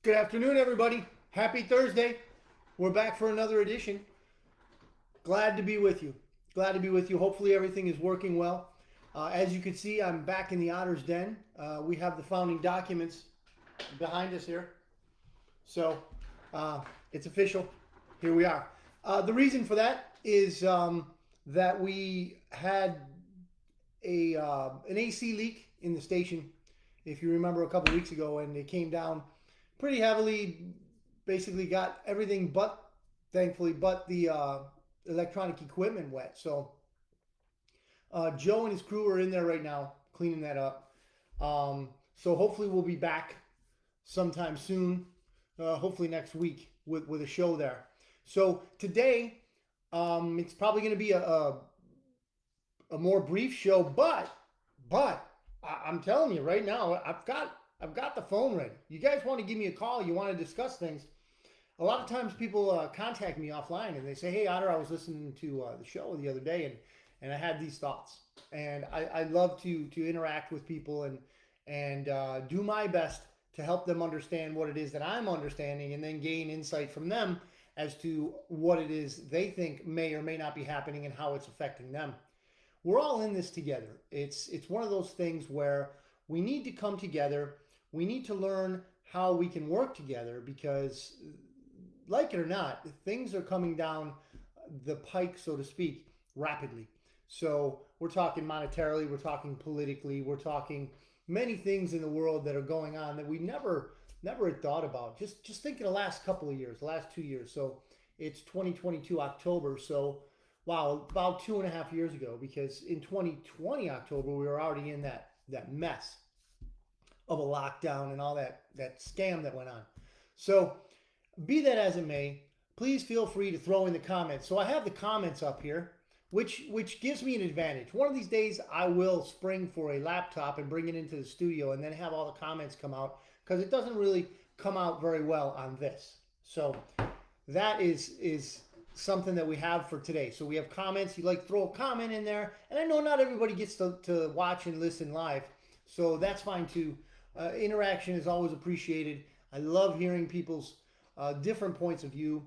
Good afternoon, everybody. Happy Thursday. We're back for another edition. Glad to be with you. Glad to be with you. Hopefully, everything is working well. As you can see, I'm back in the Otter's Den. We have the founding documents behind us here. So uh, it's official. Here we are. The reason for that is that we had an AC leak in the station, if you remember, a couple weeks ago, and it came down pretty heavily. Basically, got everything but, thankfully, but the electronic equipment wet. So Joe and his crew are in there right now cleaning that up. So hopefully we'll be back sometime soon. Hopefully next week with a show there. So today, it's probably going to be a more brief show, but I'm telling you right now, I've got the phone ready. You guys want to give me a call? You want to discuss things? A lot of times people contact me offline and they say, "Hey, Otter, I was listening to the show the other day and I had these thoughts." And I love to interact with people and do my best to help them understand what it is that I'm understanding, and then gain insight from them as to what it is they think may or may not be happening and how it's affecting them. We're all in this together. It's one of those things where we need to come together. We need to learn how we can work together because, like it or not, things are coming down the pike, so to speak, rapidly. So we're talking monetarily, we're talking politically, we're talking many things in the world that are going on that we never had thought about. Just think of the last couple of years, the last 2 years. So it's 2022 October. So wow, about 2.5 years ago, because in 2020 October we were already in that mess of a lockdown and all that scam that went on. So be that as it may, please feel free to throw in the comments. So I have the comments up here, which gives me an advantage. One of these days I will spring for a laptop and bring it into the studio and then have all the comments come out, because it doesn't really come out very well on this. So that is something that we have for today. So we have comments. You like to throw a comment in there, and I know not everybody gets to watch and listen live, so that's fine too. Interaction is always appreciated. I love hearing people's different points of view,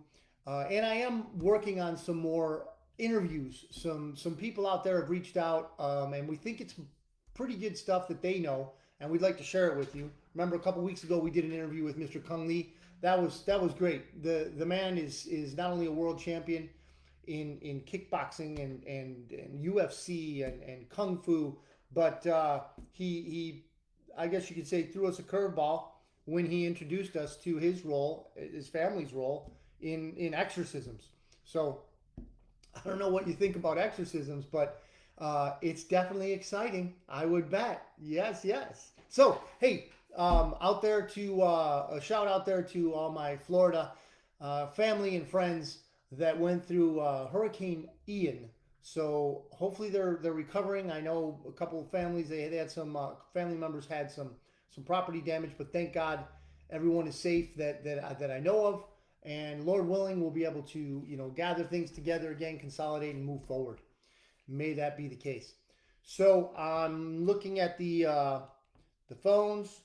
and I am working on some more interviews. Some people out there have reached out, and we think it's pretty good stuff that they know, and we'd like to share it with you. Remember, a couple weeks ago we did an interview with Mr. Kung Lee. That was great. The man is not only a world champion in kickboxing and UFC and kung fu, but he I guess you could say threw us a curveball when he introduced us to his role, his family's role in exorcisms. So I don't know what you think about exorcisms, but it's definitely exciting. I would bet. Yes, yes. So hey, out there to a shout out there to all my Florida family and friends that went through Hurricane Ian. So hopefully they're recovering. I know a couple of families, they had some family members had some property damage, but thank God everyone is safe that I know of. And Lord willing, we'll be able to gather things together again, consolidate, and move forward. May that be the case. So I'm looking at the phones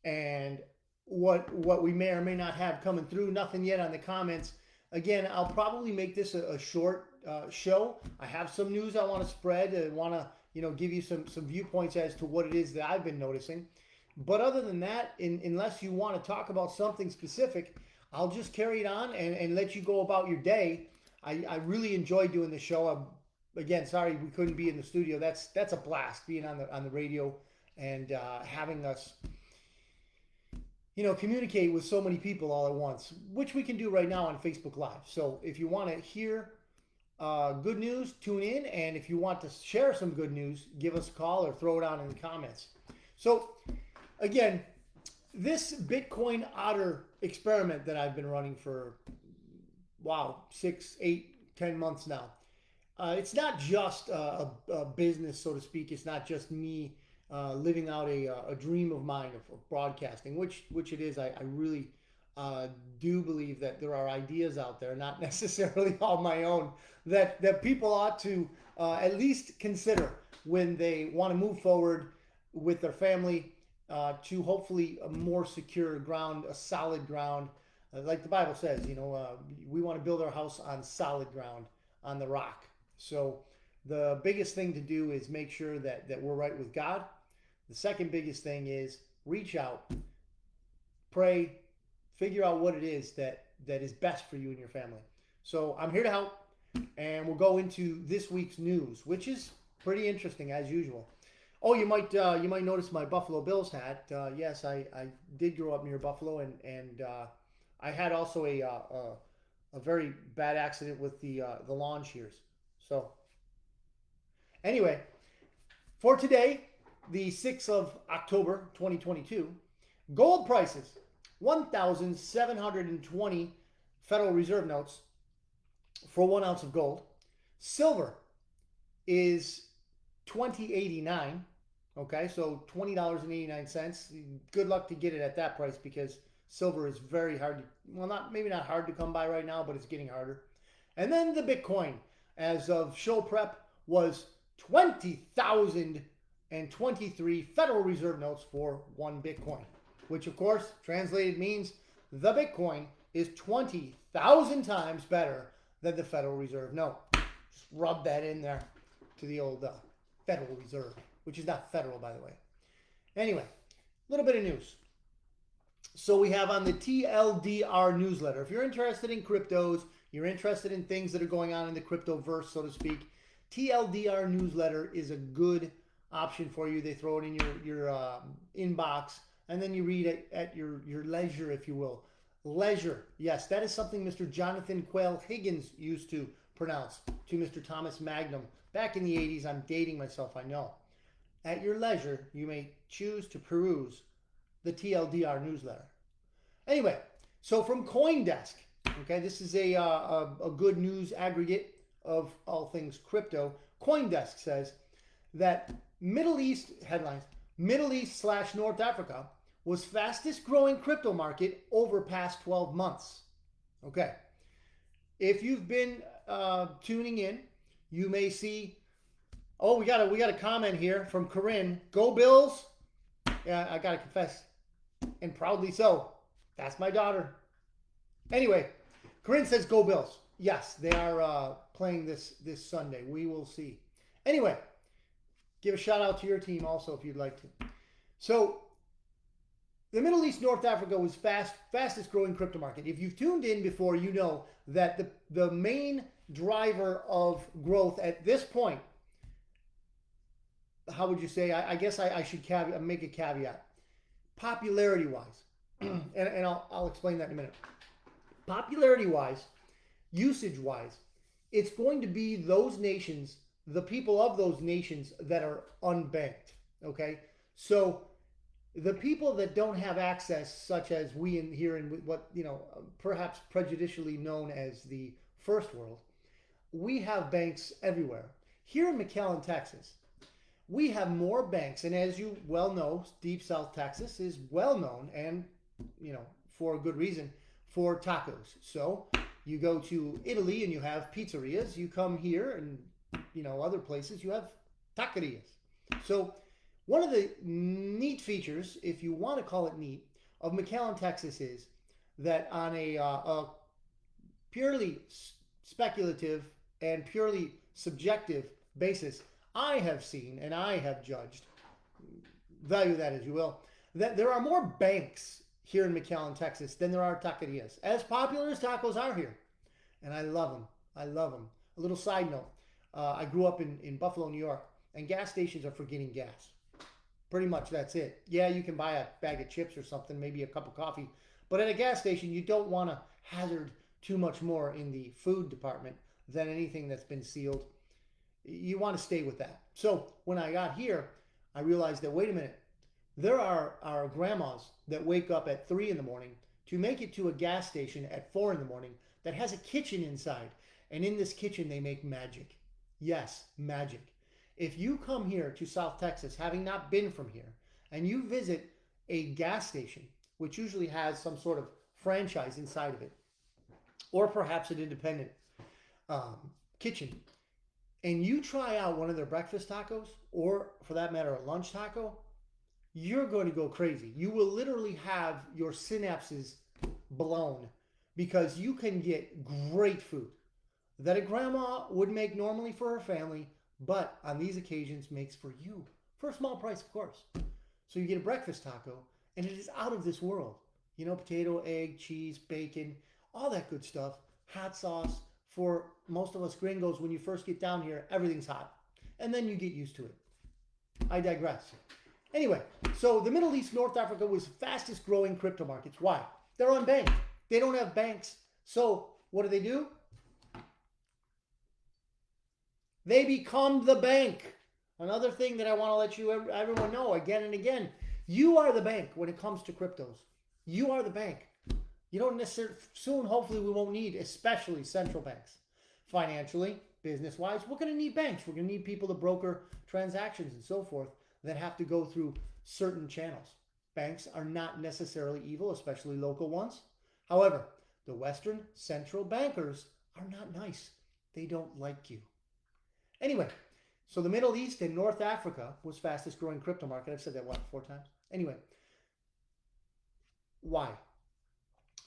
and what we may or may not have coming through. Nothing yet on the comments. Again, I'll probably make this a short show. I have some news I want to spread. I want to give you some viewpoints as to what it is that I've been noticing. But other than that, unless you want to talk about something specific, I'll just carry it on and let you go about your day. I really enjoy doing the show. Again, sorry we couldn't be in the studio. That's a blast being on the radio and having us communicate with so many people all at once, which we can do right now on Facebook Live. So if you want to hear good news, tune in. And if you want to share some good news, give us a call or throw it out in the comments. So again, this Bitcoin Otter experiment that I've been running for, wow, 6, 8, 10 months now. It's not just a business, so to speak. It's not just me living out a dream of mine of broadcasting, which it is. I really do believe that there are ideas out there, not necessarily all my own, that people ought to at least consider when they want to move forward with their family to hopefully a more secure ground, a solid ground. Like the Bible says, we want to build our house on solid ground, on the rock. So the biggest thing to do is make sure that we're right with God. The second biggest thing is reach out, pray, figure out what it is that is best for you and your family. So I'm here to help, and we'll go into this week's news, which is pretty interesting as usual. Oh, you might notice my Buffalo Bills hat. Yes, I did grow up near Buffalo, and I had also a very bad accident with the lawn shears. So anyway, for today, the 6th of October, 2022, gold prices 1,720 Federal Reserve notes for 1 ounce of gold. Silver is 20.89. Okay, so $20.89. Good luck to get it at that price because silver is very hard to, well, maybe not hard to come by right now, but it's getting harder. And then the Bitcoin, as of show prep, was 20,023 Federal Reserve notes for 1 Bitcoin, which of course translated means the Bitcoin is 20,000 times better than the Federal Reserve note. Just rub that in there to the old Federal Reserve, which is not federal, by the way. Anyway, a little bit of news. So we have on the TLDR newsletter, if you're interested in cryptos, you're interested in things that are going on in the cryptoverse, so to speak, TLDR newsletter is a good option for you. They throw it in your inbox, and then you read it at your leisure, if you will. Leisure, yes, that is something Mr. Jonathan Quayle Higgins used to pronounce to Mr. Thomas Magnum back in the 80s. I'm dating myself, I know. At your leisure, you may choose to peruse the TLDR newsletter. Anyway, so from CoinDesk, okay, this is a good news aggregate of all things crypto. CoinDesk says that Middle East headlines, Middle East / North Africa was fastest growing crypto market over past 12 months. Okay. If you've been tuning in, you may see, oh, we got a comment here from Corinne. Go Bills. Yeah, I got to confess, and proudly so. That's my daughter. Anyway, Corinne says go Bills. Yes, they are playing this Sunday. We will see. Anyway, give a shout out to your team also if you'd like to. So the Middle East, North Africa was fastest growing crypto market. If you've tuned in before, you know that the main driver of growth at this point, how would you say? I guess I should make a caveat. Popularity wise, and I'll explain that in a minute. Popularity wise, usage wise, it's going to be those nations, the people of those nations that are unbanked. Okay, so the people that don't have access, such as we here in what perhaps prejudicially known as the first world, we have banks everywhere. Here in McAllen, Texas, we have more banks, and as you well know, Deep South Texas is well known, and for a good reason, for tacos. So you go to Italy and you have pizzerias. You come here and other places you have taquerias. So one of the neat features, if you want to call it neat, of McAllen, Texas is that on a purely speculative and purely subjective basis, I have seen and I have judged, value that as you will, that there are more banks here in McAllen, Texas than there are taquerias. As popular as tacos are here. And I love them. I love them. A little side note. I grew up in Buffalo, New York, and gas stations are for getting gas. Pretty much that's it. Yeah, you can buy a bag of chips or something, maybe a cup of coffee. But at a gas station, you don't want to hazard too much more in the food department than anything that's been sealed. You want to stay with that. So when I got here, I realized that, wait a minute, there are our grandmas that wake up at 3 in the morning to make it to a gas station at 4 in the morning that has a kitchen inside. And in this kitchen, they make magic. Yes, magic. If you come here to South Texas, having not been from here, and you visit a gas station, which usually has some sort of franchise inside of it, or perhaps an independent kitchen, and you try out one of their breakfast tacos, or for that matter, a lunch taco, you're going to go crazy. You will literally have your synapses blown because you can get great food that a grandma would make normally for her family, but on these occasions makes for you for a small price, of course. So you get a breakfast taco, and it is out of this world. You know, potato, egg, cheese, bacon, all that good stuff. Hot sauce. For most of us gringos, when you first get down here, everything's hot. And then you get used to it. I digress. Anyway, so the Middle East, North Africa was fastest growing crypto markets. Why? They're unbanked. They don't have banks. So what do? They become the bank. Another thing that I want to let everyone know again and again, you are the bank when it comes to cryptos. You are the bank. You don't necessarily, soon hopefully we won't need, especially central banks. Financially, business-wise, we're going to need banks. We're going to need people to broker transactions and so forth that have to go through certain channels. Banks are not necessarily evil, especially local ones. However, the Western central bankers are not nice. They don't like you. Anyway, so the Middle East and North Africa was fastest growing crypto market. I've said that, 4 times? Anyway, why?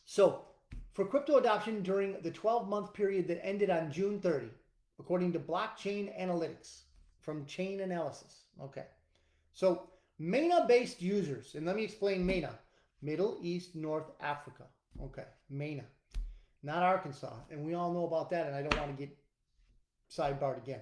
So, for crypto adoption during the 12-month period that ended on June 30, according to blockchain analytics from Chain Analysis. Okay. So, MENA-based users, and let me explain MENA, Middle East, North Africa. Okay, MENA, not Arkansas. And we all know about that, and I don't want to get sidebarred again.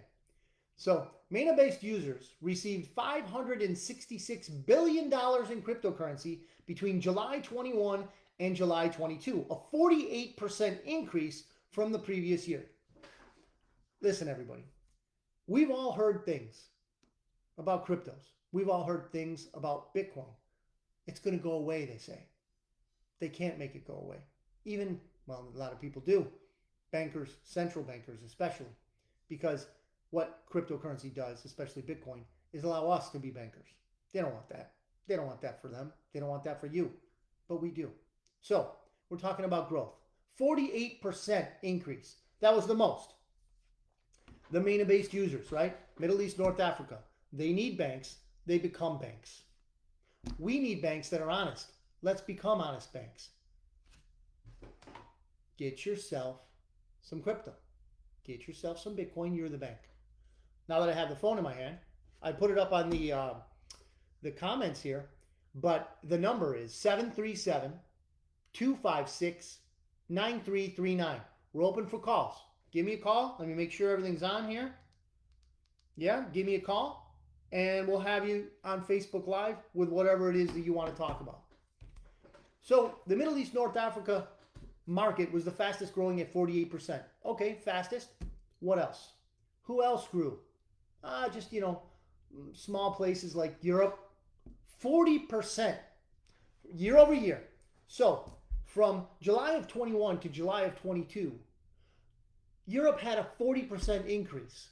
So, MENA-based users received $566 billion in cryptocurrency between July 21 and July 22, a 48% increase from the previous year. Listen, everybody, we've all heard things about cryptos. We've all heard things about Bitcoin. It's going to go away, they say. They can't make it go away. Even, well, a lot of people do. Bankers, central bankers especially, because what cryptocurrency does, especially Bitcoin, is allow us to be bankers. They don't want that. They don't want that for them. They don't want that for you. But we do. So, we're talking about growth. 48% increase. That was the most. The MENA-based users, right? Middle East, North Africa. They need banks. They become banks. We need banks that are honest. Let's become honest banks. Get yourself some crypto. Get yourself some Bitcoin. You're the bank. Now that I have the phone in my hand, I put it up on the comments here, but the number is 737-256-9339. We're open for calls. Give me a call. Let me make sure everything's on here. Yeah, give me a call, and we'll have you on Facebook Live with whatever it is that you want to talk about. So the Middle East, North Africa market was the fastest growing at 48%. Okay, fastest. What else? Who else grew? Just, small places like Europe. 40% year over year. So from July of 21 to July of 22, Europe had a 40% increase.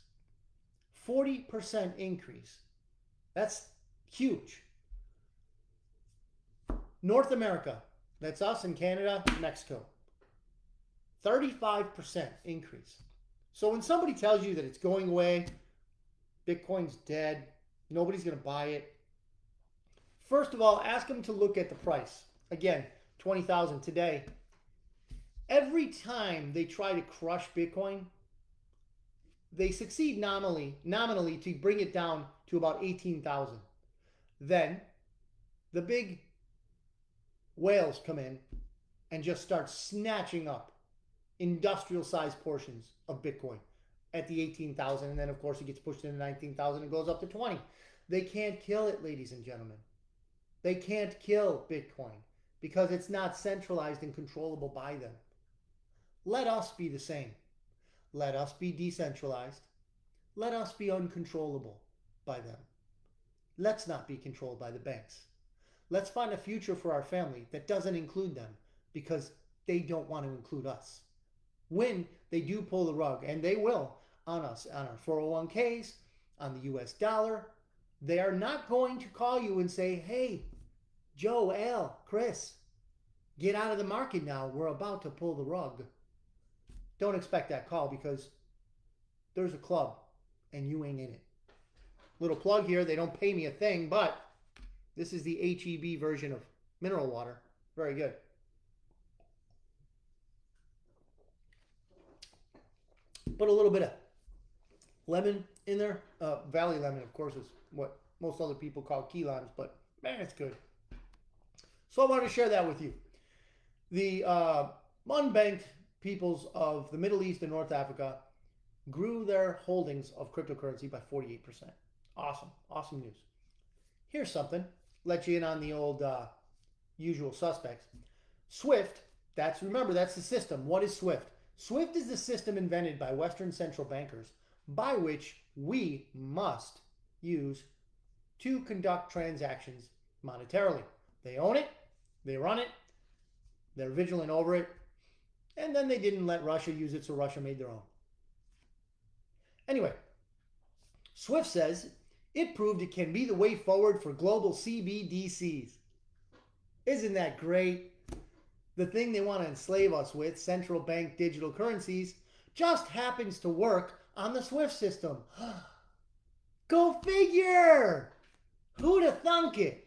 40% increase. That's huge. North America, that's us and Canada, Mexico. 35% increase. So when somebody tells you that it's going away, Bitcoin's dead, nobody's going to buy it, first of all, ask them to look at the price. Again, 20,000 today. Every time they try to crush Bitcoin, they succeed nominally to bring it down to about 18,000. Then the big whales come in and just start snatching up industrial sized portions of Bitcoin at the 18,000, and then of course it gets pushed into 19,000 and goes up to 20. They can't kill it, ladies and gentlemen. They can't kill Bitcoin because it's not centralized and controllable by them. Let us be the same. Let us be decentralized. Let us be uncontrollable by them. Let's not be controlled by the banks. Let's find a future for our family that doesn't include them because they don't want to include us. When they do pull the rug, and they will, on us, on our 401ks, on the US dollar, they are not going to call you and say, hey, Joe, Al, Chris, get out of the market now. We're about to pull the rug. Don't expect that call because there's a club and you ain't in it. Little plug here. They don't pay me a thing, but This is the HEB version of mineral water. Very good. Put a little bit of lemon in there. Valley lemon, of course, is what most other people call key limes, but man, it's good. So I wanted to share that with you. The unbanked peoples of the Middle East and North Africa grew their holdings of cryptocurrency by 48%. Awesome. Awesome news. Here's something. Let you in on the old usual suspects. SWIFT, remember, that's the system. What is SWIFT? SWIFT is the system invented by Western central bankers by which we must use to conduct transactions monetarily. They own it, they run it, they're vigilant over it, and then they didn't let Russia use it, so Russia made their own. Anyway, SWIFT says it proved it can be the way forward for global CBDCs. Isn't that great? The thing they want to enslave us with, central bank digital currencies, just happens to work on the SWIFT system. Go figure! Who'd have thunk it?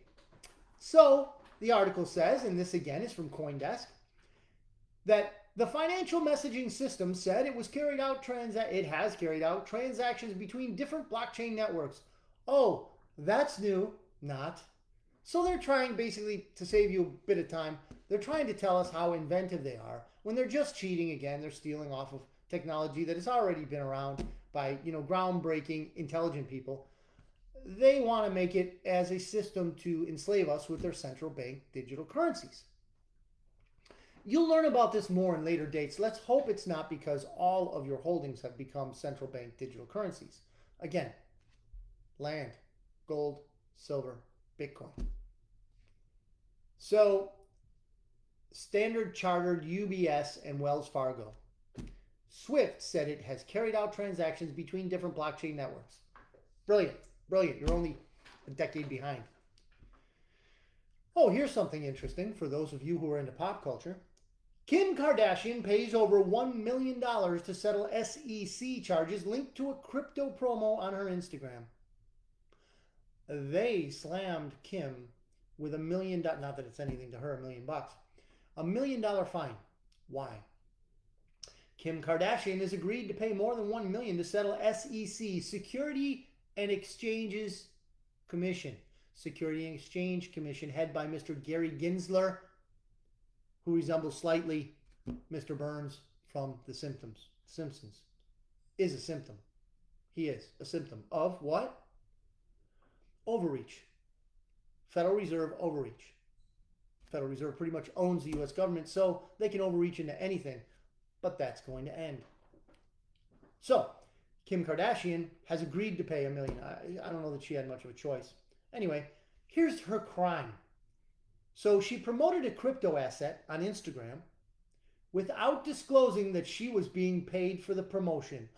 So, the article says, and this again is from CoinDesk, that the financial messaging system said it has carried out transactions between different blockchain networks. Oh, that's new. Not. So they're trying basically to save you a bit of time. They're trying to tell us how inventive they are when they're just cheating again. They're stealing off of technology that has already been around by, groundbreaking, intelligent people. They want to make it as a system to enslave us with their central bank digital currencies. You'll learn about this more in later dates. Let's hope it's not because all of your holdings have become central bank digital currencies. Again, land, gold, silver, Bitcoin. So, Standard Chartered, UBS, and Wells Fargo. SWIFT said it has carried out transactions between different blockchain networks. Brilliant. Brilliant. You're only a decade behind. Oh, here's something interesting for those of you who are into pop culture. Kim Kardashian pays over $1 million to settle SEC charges linked to a crypto promo on her Instagram. They slammed Kim with $1 million, not that it's anything to her, $1 million, $1 million fine. Why? Kim Kardashian has agreed to pay more than $1 million to settle SEC, Security and Exchanges Commission. Security and Exchange Commission, headed by Mr. Gary Gensler, who resembles slightly Mr. Burns from The Simpsons. Is a symptom. He is a symptom of what? Overreach. Federal Reserve overreach. Federal Reserve pretty much owns the U.S. government, so they can overreach into anything. But that's going to end. So, Kim Kardashian has agreed to pay $1 million. I don't know that she had much of a choice. Anyway, here's her crime. So she promoted a crypto asset on Instagram without disclosing that she was being paid for the promotion.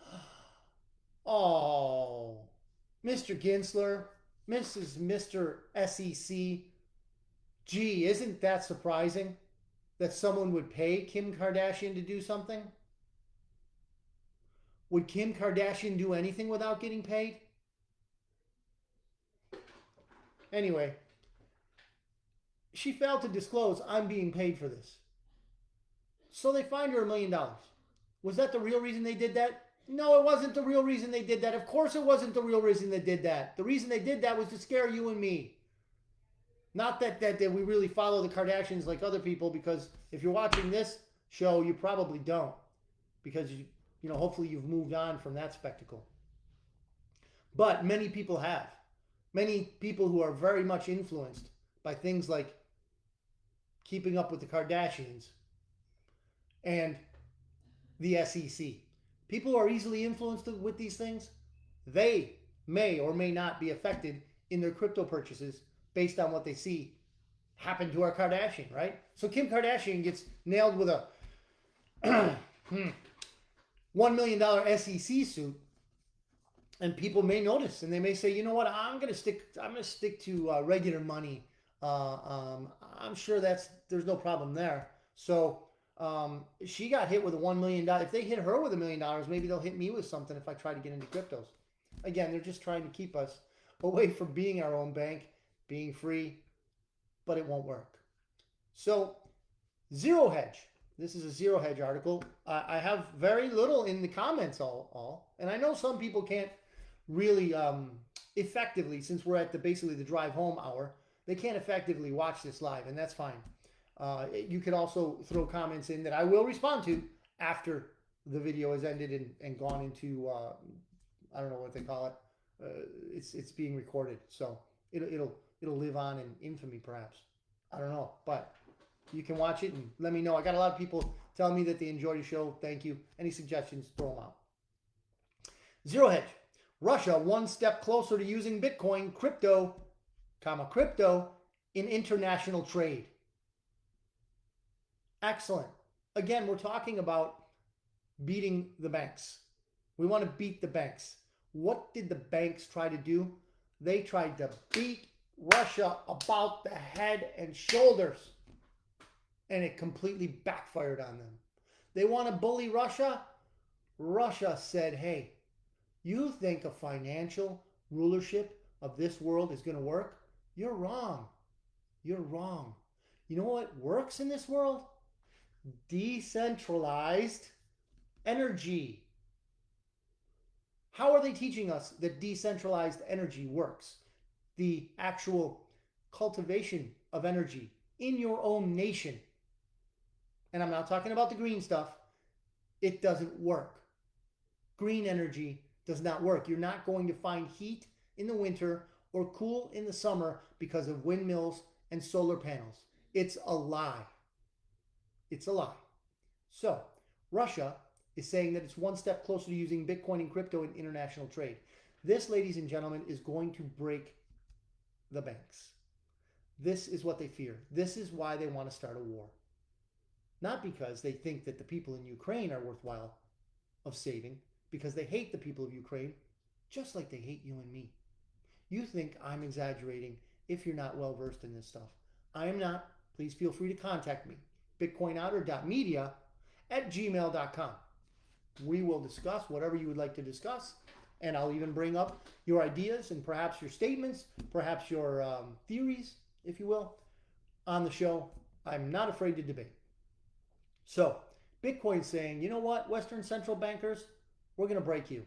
Oh, Mr. Gensler, Mr. SEC. Gee, isn't that surprising that someone would pay Kim Kardashian to do something? Would Kim Kardashian do anything without getting paid? Anyway, she failed to disclose, I'm being paid for this. So they fined her $1 million. Was that the real reason they did that? No, it wasn't the real reason they did that. Of course it wasn't the real reason they did that. The reason they did that was to scare you and me. Not that we really follow the Kardashians like other people, because if you're watching this show, you probably don't. Because, hopefully you've moved on from that spectacle. But many people have. Many people who are very much influenced by things like Keeping Up with the Kardashians and the SEC. People who are easily influenced with these things, they may or may not be affected in their crypto purchases based on what they see happen to our Kardashian, right? So Kim Kardashian gets nailed with a $1 million SEC suit, and people may notice, and they may say, you know what, I'm gonna stick to regular money. I'm sure there's no problem there. So she got hit with a $1 million. If they hit her with $1 million, maybe they'll hit me with something if I try to get into cryptos. Again, they're just trying to keep us away from being our own bank being free, but it won't work. So, Zero Hedge. This is a Zero Hedge article. I have very little in the comments all, and I know some people can't really effectively, since we're at basically the drive home hour, they can't effectively watch this live, and that's fine. You could also throw comments in that I will respond to after the video has ended and gone into I don't know what they call it. It's being recorded, so it'll live on in infamy, perhaps. I don't know, but you can watch it and let me know. I got a lot of people telling me that they enjoyed the show. Thank you. Any suggestions, throw them out. Zero Hedge. Russia one step closer to using Bitcoin, crypto in international trade. Excellent. Again, we're talking about beating the banks. We want to beat the banks. What did the banks try to do? They tried to beat Russia about the head and shoulders, and it completely backfired on them. They want to bully Russia? Russia said, hey, you think a financial rulership of this world is going to work? You're wrong. You're wrong. You know what works in this world? Decentralized energy. How are they teaching us that decentralized energy works? The actual cultivation of energy in your own nation. And I'm not talking about the green stuff. It doesn't work. Green energy does not work. You're not going to find heat in the winter or cool in the summer because of windmills and solar panels. It's a lie. It's a lie. So, Russia is saying that it's one step closer to using Bitcoin and crypto in international trade. This, ladies and gentlemen, is going to break the banks. This is what they fear. This is why they want to start a war. Not because they think that the people in Ukraine are worthwhile of saving, because they hate the people of Ukraine, just like they hate you and me. You think I'm exaggerating if you're not well versed in this stuff. I am not. Please feel free to contact me. bitcoinotter.media@gmail.com. We will discuss whatever you would like to discuss, and I'll even bring up your ideas and perhaps your statements, perhaps your theories, if you will, on the show. I'm not afraid to debate. So, Bitcoin's saying, you know what, Western central bankers, we're going to break you.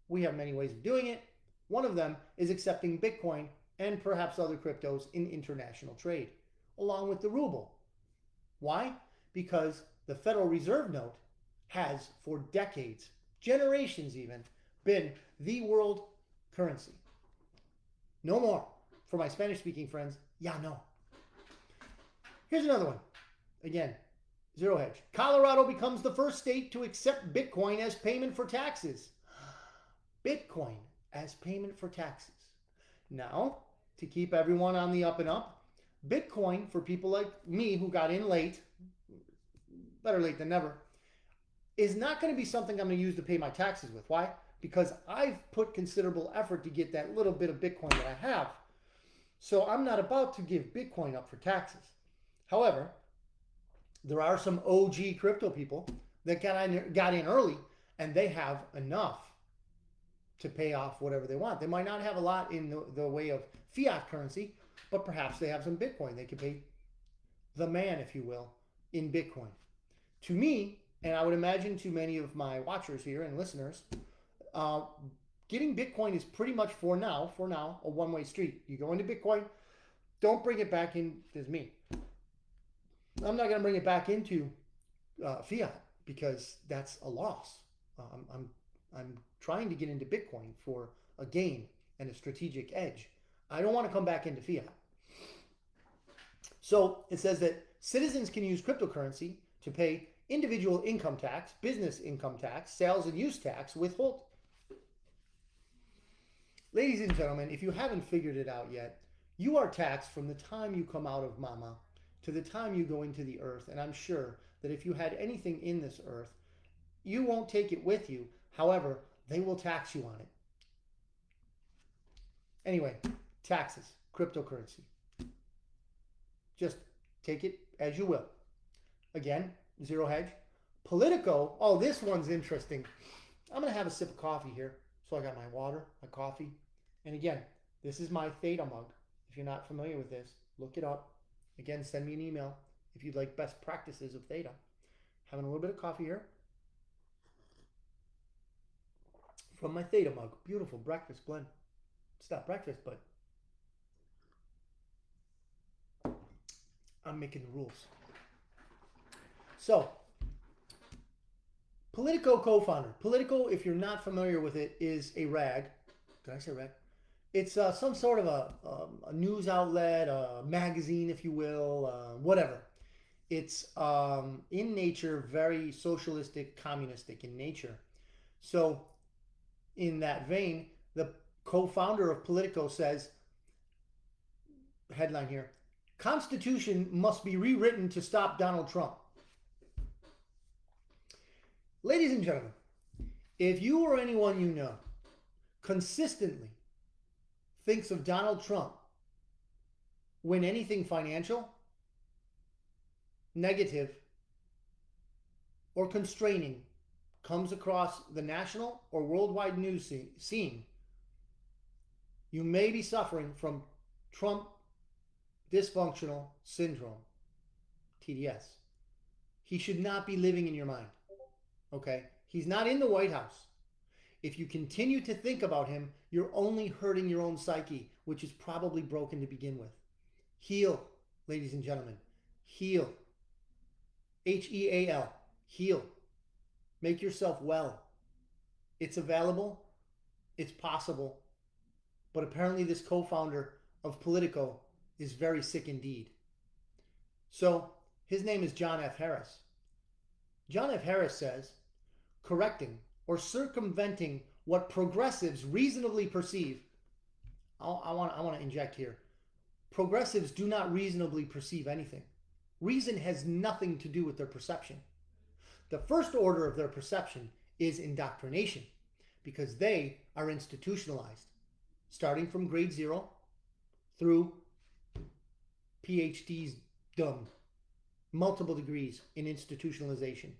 We have many ways of doing it. One of them is accepting Bitcoin and perhaps other cryptos in international trade, along with the ruble. Why? Because the Federal Reserve note has, for decades, generations even, been the world currency. No more. For my Spanish-speaking friends, ya no. Here's another one. Again, Zero Hedge. Colorado becomes the first state to accept Bitcoin as payment for taxes. Bitcoin as payment for taxes. Now, to keep everyone on the up and up, Bitcoin, for people like me who got in late, better late than never, is not going to be something I'm going to use to pay my taxes with. Why? Because I've put considerable effort to get that little bit of Bitcoin that I have. So I'm not about to give Bitcoin up for taxes. However, there are some OG crypto people that got in early, and they have enough to pay off whatever they want. They might not have a lot in the way of fiat currency, but perhaps they have some Bitcoin. They can pay the man, if you will, in Bitcoin. To me, and I would imagine to many of my watchers here and listeners, getting Bitcoin is pretty much for now, a one-way street. You go into Bitcoin, don't bring it back in as me. I'm not going to bring it back into fiat because that's a loss. I'm trying to get into Bitcoin for a gain and a strategic edge. I don't want to come back into fiat. So it says that citizens can use cryptocurrency to pay individual income tax, business income tax, sales and use tax, withhold. Ladies and gentlemen, if you haven't figured it out yet, you are taxed from the time you come out of mama to the time you go into the earth. And I'm sure that if you had anything in this earth, you won't take it with you. However, they will tax you on it. Anyway, taxes, cryptocurrency. Just take it as you will. Again, Zero Hedge. Politico. Oh, this one's interesting. I'm going to have a sip of coffee here. So I got my water, my coffee. And again, this is my Theta mug. you're not familiar with this, look it up. Again, send me an email if you'd like best practices of theta. Having a little bit of coffee here from my theta mug. Beautiful breakfast blend. It's not breakfast, but I'm making the rules. So, Politico co-founder. Politico, if you're not familiar with it, is a rag. Did I say rag? It's some sort of a news outlet, a magazine, if you will, whatever. It's in nature very socialistic, communistic in nature. So, in that vein, the co-founder of Politico says, headline here, Constitution must be rewritten to stop Donald Trump. Ladies and gentlemen, if you or anyone you know consistently thinks of Donald Trump when anything financial, negative, or constraining comes across the national or worldwide news scene, you may be suffering from Trump dysfunctional syndrome, TDS. He should not be living in your mind. Okay? He's not in the White House. If you continue to think about him, you're only hurting your own psyche, which is probably broken to begin with. Heal, ladies and gentlemen. Heal. Heal. Heal. Make yourself well. It's available. It's possible. But apparently this co-founder of Politico is very sick indeed. So his name is John F. Harris. John F. Harris says, correcting or circumventing what progressives reasonably perceive. I want to inject here. Progressives do not reasonably perceive anything. Reason has nothing to do with their perception. The first order of their perception is indoctrination, because they are institutionalized, starting from grade 0 through PhDs done, multiple degrees in institutionalization.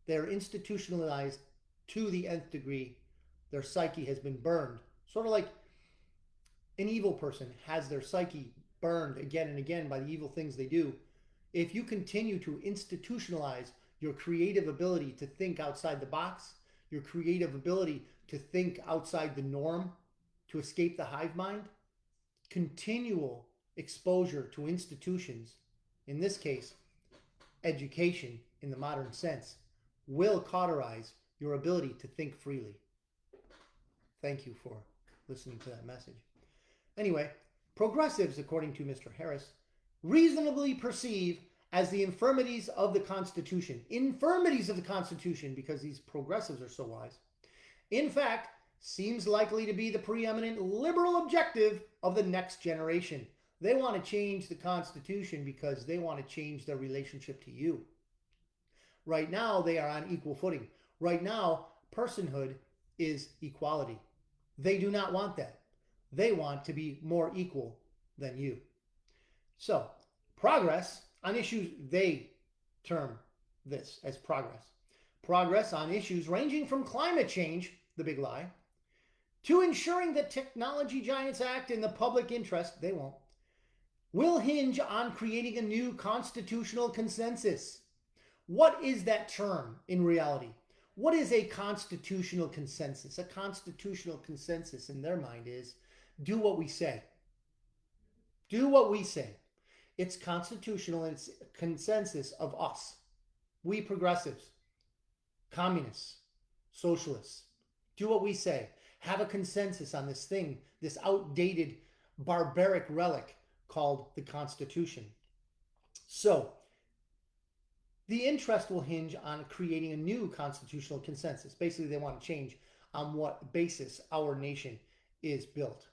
They're institutionalized to the nth degree. Their psyche has been burned. Sort of like an evil person has their psyche burned again and again by the evil things they do. If you continue to institutionalize your creative ability to think outside the box, your creative ability to think outside the norm, to escape the hive mind, continual exposure to institutions, in this case, education in the modern sense, will cauterize your ability to think freely. Thank you for listening to that message. Anyway, progressives, according to Mr. Harris, reasonably perceive as the infirmities of the Constitution. Infirmities of the Constitution, because these progressives are so wise. In fact, seems likely to be the preeminent liberal objective of the next generation. They want to change the Constitution because they want to change their relationship to you. Right now, they are on equal footing. Right now, personhood is equality. They do not want that. They want to be more equal than you. So, progress on issues, they term this as progress. Progress on issues ranging from climate change, the big lie, to ensuring that technology giants act in the public interest, they won't, will hinge on creating a new constitutional consensus. What is that term in reality? What is a constitutional consensus? A constitutional consensus in their mind is do what we say. Do what we say. It's constitutional and it's a consensus of us. We progressives, communists, socialists. Do what we say. Have a consensus on this thing, this outdated, barbaric relic called the Constitution. So, the interest will hinge on creating a new constitutional consensus. Basically, they want to change on what basis our nation is built.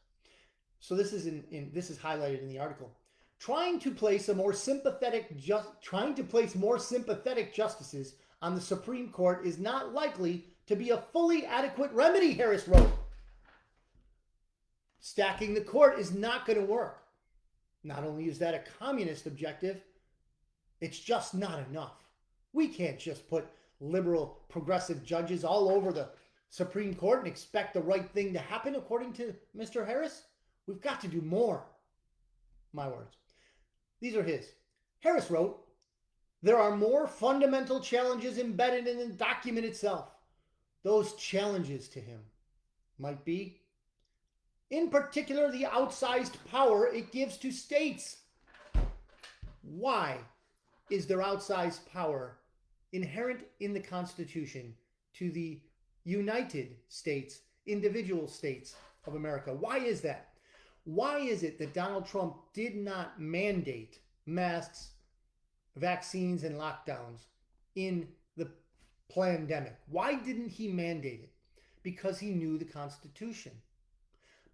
So this is this is highlighted in the article. Trying to place more sympathetic justices on the Supreme Court is not likely to be a fully adequate remedy, Harris wrote. Stacking the court is not going to work. Not only is that a communist objective, it's just not enough. We can't just put liberal, progressive judges all over the Supreme Court and expect the right thing to happen, according to Mr. Harris. We've got to do more. my words. These are his. Harris wrote, there are more fundamental challenges embedded in the document itself. Those challenges to him might be, in particular, the outsized power it gives to states. Why is there outsized power inherent in the Constitution to the United States, individual states of America? Why is that? Why is it that Donald Trump did not mandate masks, vaccines, and lockdowns in the pandemic? Why didn't he mandate it? Because he knew the Constitution.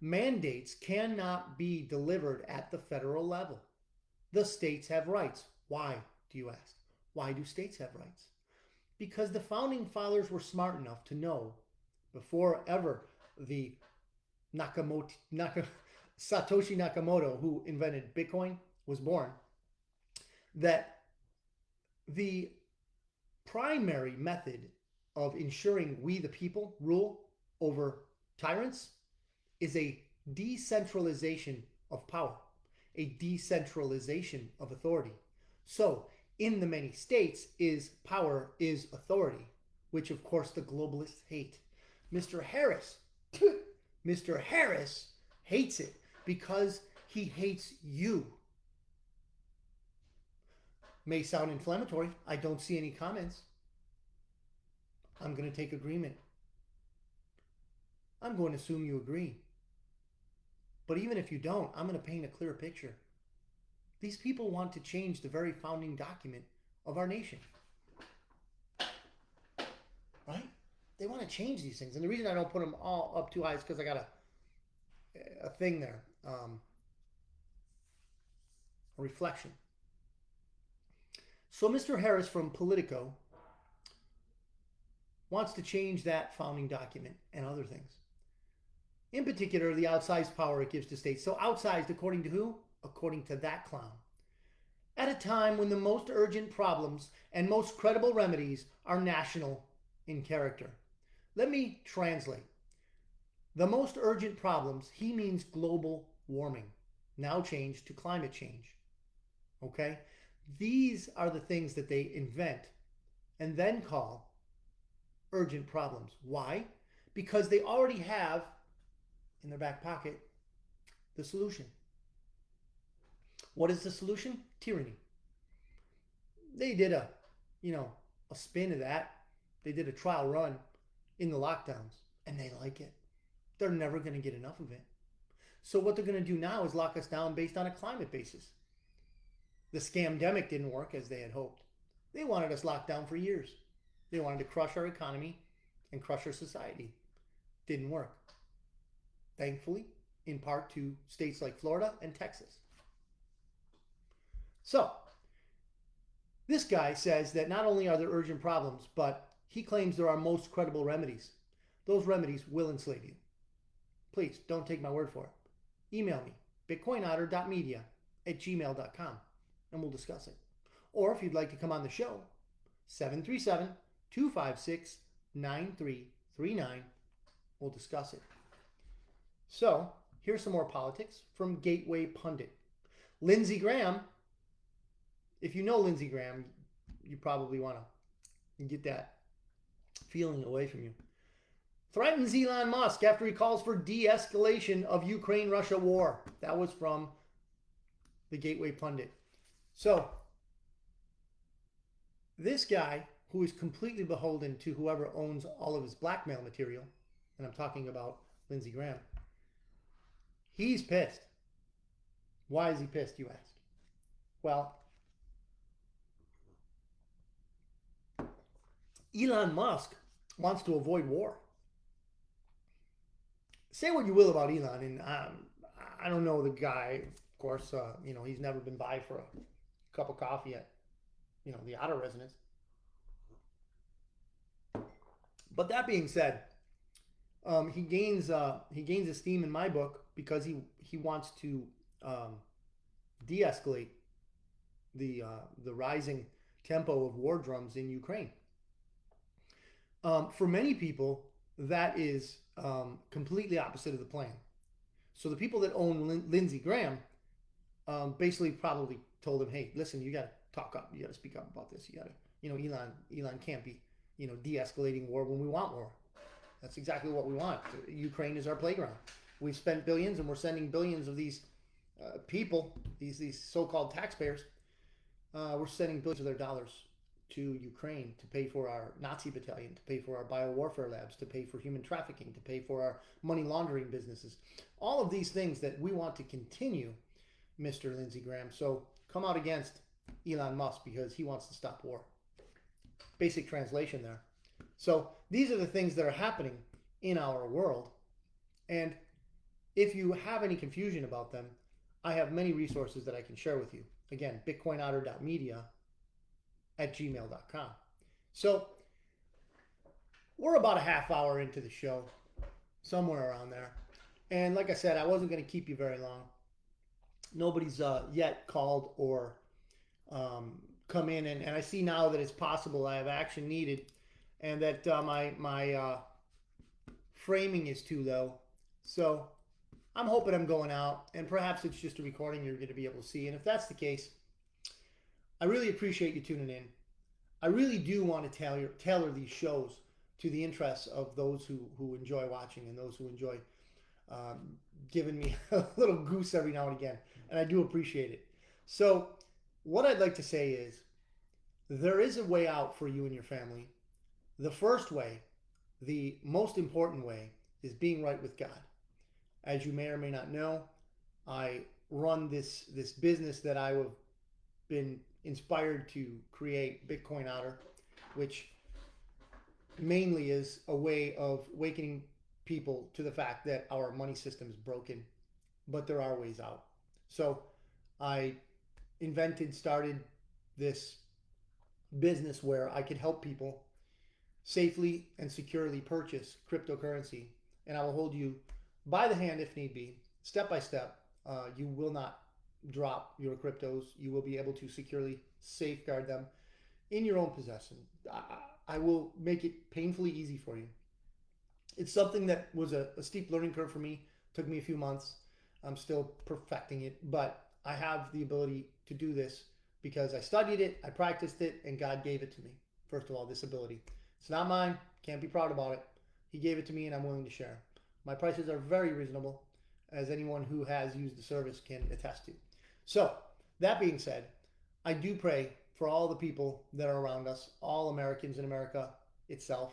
Mandates cannot be delivered at the federal level. The states have rights. Why, do you ask? Why do states have rights? Because the founding fathers were smart enough to know, before ever the Satoshi Nakamoto, who invented Bitcoin, was born, that the primary method of ensuring we the people rule over tyrants is a decentralization of power, a decentralization of authority. So in the many states is power is authority, which of course the globalists hate. Mr. Harris hates it because he hates you. May sound inflammatory. I don't see any comments. I'm going to take agreement. I'm going to assume you agree. But even if you don't, I'm going to paint a clear picture. These people want to change the very founding document of our nation. Right? They want to change these things. And the reason I don't put them all up too high is because I got a thing there. A reflection. So Mr. Harris from Politico wants to change that founding document and other things. In particular, the outsized power it gives to states. So outsized according to who? According to that clown. At a time when the most urgent problems and most credible remedies are national in character. Let me translate. The most urgent problems, he means global warming, now changed to climate change. Okay? These are the things that they invent and then call urgent problems. Why? Because they already have in their back pocket the solution. What is the solution? Tyranny. They did a spin of that. They did a trial run in the lockdowns and they like it. They're never going to get enough of it. So what they're going to do now is lock us down based on a climate basis. The scamdemic didn't work as they had hoped. They wanted us locked down for years. They wanted to crush our economy and crush our society. Didn't work. Thankfully, in part to states like Florida and Texas. So, this guy says that not only are there urgent problems, but he claims there are most credible remedies. Those remedies will enslave you. Please, don't take my word for it. Email me, bitcoinotter.media@gmail.com, and we'll discuss it. Or if you'd like to come on the show, 737-256-9339, we'll discuss it. So, here's some more politics from Gateway Pundit. Lindsey Graham, if you know Lindsey Graham, you probably want to get that feeling away from you. Threatens Elon Musk after he calls for de-escalation of Ukraine-Russia war. That was from the Gateway Pundit. So, this guy, who is completely beholden to whoever owns all of his blackmail material, and I'm talking about Lindsey Graham, he's pissed. Why is he pissed, you ask? Well, Elon Musk wants to avoid war. Say what you will about Elon, and I don't know the guy. Of course, he's never been by for a cup of coffee at, the Otter residence. But that being said, he gains esteem in my book because he wants to de-escalate the rising tempo of war drums in Ukraine. For many people, that is completely opposite of the plan. So the people that own Lindsey Graham basically probably told him, hey, listen, you got to talk up. You got to speak up about this. You got to, Elon can't be, de-escalating war when we want war. That's exactly what we want. Ukraine is our playground. We've spent billions, and we're sending billions of these people, these so-called taxpayers. We're sending billions of their dollars to Ukraine to pay for our Nazi battalion, to pay for our biowarfare labs, to pay for human trafficking, to pay for our money laundering businesses. All of these things that we want to continue, Mr. Lindsey Graham. So come out against Elon Musk because he wants to stop war. Basic translation there. So these are the things that are happening in our world. And if you have any confusion about them, I have many resources that I can share with you. Again, bitcoinotter.media@gmail.com. So we're about a half hour into the show, somewhere around there. And like I said, I wasn't going to keep you very long. Nobody's yet called or come in. And I see now that it's possible I have action needed and that my framing is too low. So I'm hoping I'm going out, and perhaps it's just a recording you're going to be able to see. And if that's the case, I really appreciate you tuning in. I really do want to tailor these shows to the interests of those who enjoy watching and those who enjoy giving me a little goose every now and again. And I do appreciate it. So what I'd like to say is there is a way out for you and your family. The first way, the most important way, is being right with God. As you may or may not know, I run this business that I have been inspired to create, Bitcoin Otter, which mainly is a way of awakening people to the fact that our money system is broken, but there are ways out. So I started this business where I could help people safely and securely purchase cryptocurrency, and I will hold you by the hand if need be, step by step. You will not drop your cryptos. You will be able to securely safeguard them in your own possession. I will make it painfully easy for you. It's something that was a steep learning curve for me. It took me a few months. I'm still perfecting it, but I have the ability to do this because I studied it, I practiced it, and God gave it to me. First of all, this ability. It's not mine. Can't be proud about it. He gave it to me, and I'm willing to share. My prices are very reasonable, as anyone who has used the service can attest to. So, that being said, I do pray for all the people that are around us, all Americans in America itself,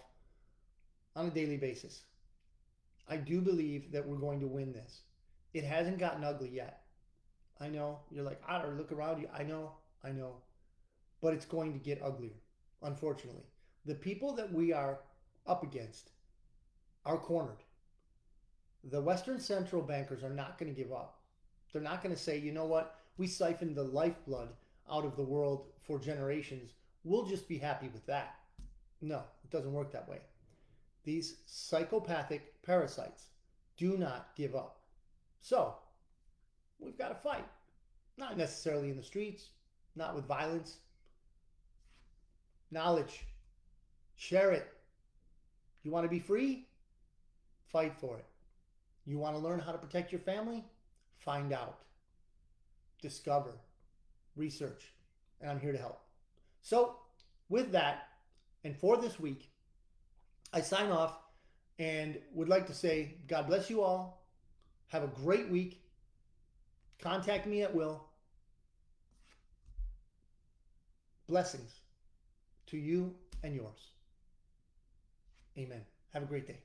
on a daily basis. I do believe that we're going to win this. It hasn't gotten ugly yet. I know. You're like, Otter, look around you. I know. But it's going to get uglier, unfortunately. The people that we are up against are cornered. The Western central bankers are not going to give up. They're not going to say, you know what, we siphoned the lifeblood out of the world for generations. We'll just be happy with that. No, it doesn't work that way. These psychopathic parasites do not give up. So, we've got to fight. Not necessarily in the streets, not with violence. Knowledge. Share it. You want to be free? Fight for it. You want to learn how to protect your family? Find out. Discover. Research. And I'm here to help. So, with that, and for this week, I sign off and would like to say, God bless you all. Have a great week. Contact me at will. Blessings to you and yours. Amen. Have a great day.